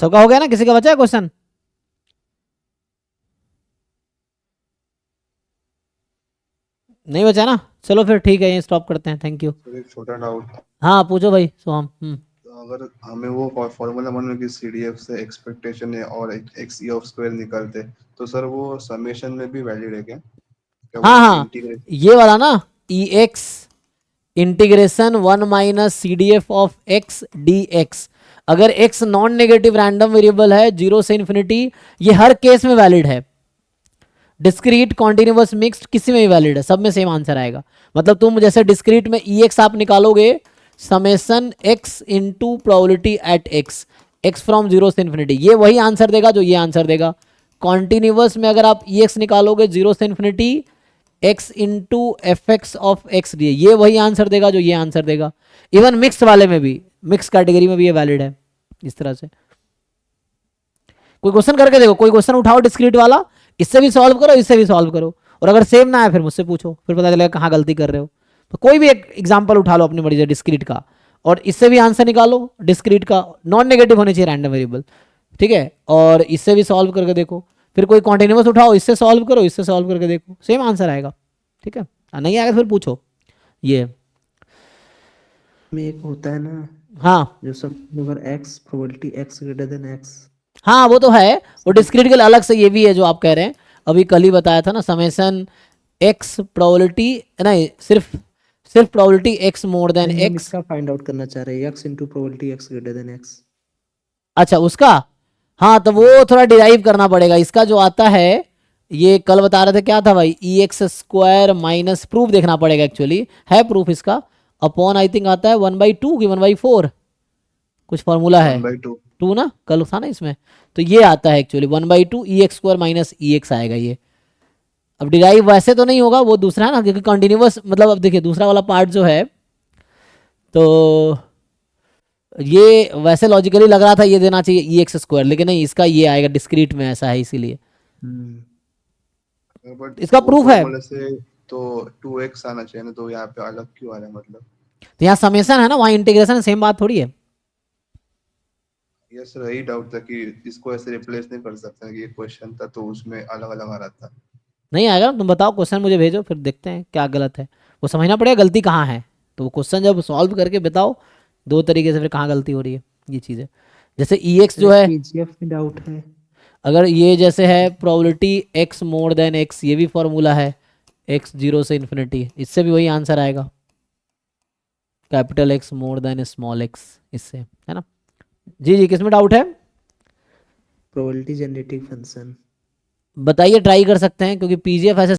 सबका हो गया ना, किसी का बचा है क्वेश्चन? नहीं बचा ना, चलो फिर ठीक है, यहीं स्टॉप करते हैं, थैंक यू। सर एक छोटा डाउट। हाँ पूछो भाई सोहम। तो अगर हमें वो फॉर्मूला मालूम है कि CDF से एक्सपेक्टेशन है और एक्स ई ऑफ स्क्वायर निकालते, तो सर वो समेशन में भी वैलिड है क्या? क्या वो हाँ हाँ, इंटीग्रेट? ये वाला ना, E X integration 1 - CDF of X D X. अगर X non negative random variable है, जीरो से इन्फिनिटी, ये हर केस में वैलिड है। डिस्क्रीट, कॉन्टिन्यूस, मिक्स्ड, किसी में भी वैलिड है, सब में सेम आंसर आएगा। मतलब तुम जैसे डिस्क्रीट में ई एक्स आप निकालोगे, summation x into probability at x, x from zero से इन्फिनिटी, ये वही आंसर देगा जो ये आंसर देगा। कॉन्टिन्यूस में अगर आप ई एक्स निकालोगे जीरो से infinity, x into F x of X D, ये वही आंसर देगा जो ये आंसर देगा। इवन मिक्स वाले में भी, मिक्स कैटेगरी में भी ये वैलिड है। इस तरह से कोई क्वेश्चन करके देखो, कोई क्वेश्चन उठाओ डिस्क्रीट वाला, इससे भी सॉल्व करो, इससे भी सॉल्व करो, और अगर सेम ना आए फिर मुझसे पूछो, फिर पता चलेगा कहाँ गलती कर रहे हो। तो कोई भी एक एग्जाम्पल उठा लो अपनी मर्जी से डिस्क्रीट का, और इससे भी आंसर निकालो डिस्क्रीट का, नॉन नेगेटिव होने चाहिए रैंडम वेरिएबल, ठीक है, और इससे भी सॉल्व करके देखो। फिर कोई कॉन्टिन्यूस उठाओ, इससे सॉल्व करो, इससे सॉल्व करके देखो, सेम आंसर आएगा, ठीक है। नहीं आएगा तो फिर पूछो ये। में एक होता है ना, हाँ जो सब अगर x probability x greater than x. हाँ वो तो है, वो डिस्क्रीट के लिए अलग से ये भी है जो आप कह रहे हैं, अभी कल ही बताया था ना, समेसन एक्स प्रोबेबिलिटी, नहीं सिर्फ सिर्फ प्रोबेबिलिटी एक्स मोर देन नहीं, हम एक्स। इसका फाइंड आउट करना चाह रहे हैं, x into probability x greater than x. अच्छा उसका, हाँ तो वो थोड़ा डिराइव करना पड़ेगा, इसका जो आता है, ये कल बता रहे थे क्या था भाई, ई एक्स स्क्वायर माइनस, प्रूफ देखना पड़ेगा एक्चुअली, है प्रूफ इसका, अपॉन आई थिंक आता है 1/2 की 1/4, कुछ फॉर्मूला है, 1/2। टू ना, कल था ना इसमें, तो ये आता है एक्चुअली 1/2 ई एक्स स्क्वायर माइनस ई एक्स आएगा ये। अब डिराइव वैसे तो नहीं होगा, वो दूसरा है ना, क्योंकि कंटिन्यूअस, मतलब अब देखिए दूसरा वाला पार्ट जो है, तो ये वैसे लॉजिकली लग रहा था ये देना चाहिए ई एक्स स्क्वायर, लेकिन नहीं, इसका ये आएगा, डिस्क्रीट में ऐसा है इसीलिए, बट इसका वो प्रूफ है। फॉर्मूले से तो 2x आना चाहिए ना, तो यहाँ पे अलग क्यों आ रहा है मतलब? तो यहाँ समेसन है ना, वहाँ इंटीग्रेशन, सेम बात थोड़ी है। यस सर, यही डाउट था कि इसको ऐसे रिप्लेस नहीं कर सकते कि ये क्वेश्चन था तो उसमें अलग अलग आ रहा था। नहीं आएगा ना, तुम बताओ क्वेश्चन मुझे भेजो, फिर देखते हैं क्या गलत है, वो समझना पड़ेगा गलती कहाँ है। तो वो क्वेश्चन जब सॉल्व करके बताओ दो तरीके से, फिर कहाँ गलती हो रही है, ये चीज़ है। जैसे ई एक्स सर जो एक है, पीजीएफ में डाउट है। अगर ये जैसे है probability x more than x, ये भी फॉर्मूला है, एक्स जीरो से इन्फिनिटी, इससे भी वही आंसर आएगा, capital x more than small x, इससे है ना। जी जी, किसमें डाउट है? Probability generating function. बताइए, ट्राई कर सकते हैं, क्योंकि पीजीएफ ऐसे